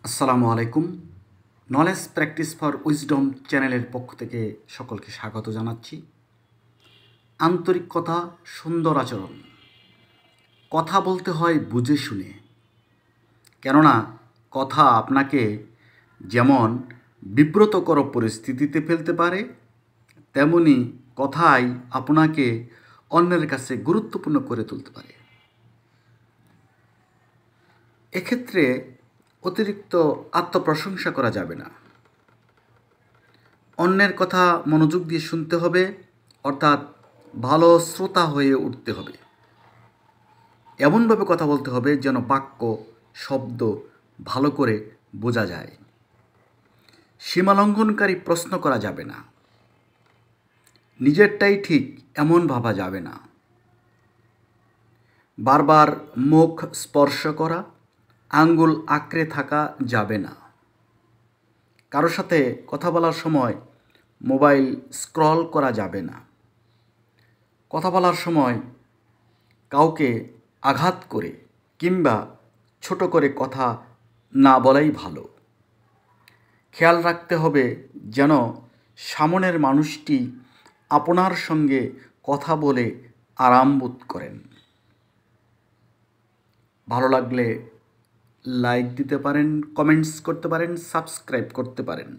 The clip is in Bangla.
আসসালামু আলাইকুম। নলেজ প্র্যাকটিস ফর উইজডম চ্যানেলের পক্ষ থেকে সকলকে স্বাগত জানাচ্ছি। আন্তরিক কথা, সুন্দর আচরণ। কথা বলতে হয় বুঝে শুনে, কেননা কথা আপনাকে যেমন বিব্রতকর পরিস্থিতিতে ফেলতে পারে, তেমনি কথাই আপনাকে অন্যের কাছে গুরুত্বপূর্ণ করে তুলতে পারে। এক্ষেত্রে অতিরিক্ত আত্মপ্রশংসা করা যাবে না। অন্যের কথা মনোযোগ দিয়ে শুনতে হবে, অর্থাৎ ভালো শ্রোতা হয়ে উঠতে হবে। এমনভাবে কথা বলতে হবে যেন বাক্য শব্দ ভালো করে বোঝা যায়। সীমালঙ্ঘনকারী প্রশ্ন করা যাবে না। নিজেরটাই ঠিক এমন ভাবা যাবে না। বারবার মুখ স্পর্শ করা, আঙ্গুল আঁকড়ে থাকা যাবে না। কারোর সাথে কথা বলার সময় মোবাইল স্ক্রল করা যাবে না। কথা বলার সময় কাউকে আঘাত করে কিংবা ছোট করে কথা না বলাই ভালো। খেয়াল রাখতে হবে যেন সামনের মানুষটি আপনার সঙ্গে কথা বলে আরাম বোধ করেন। ভালো লাগলে লাইক দিতে পারেন, কমেন্টস করতে পারেন, সাবস্ক্রাইব করতে পারেন।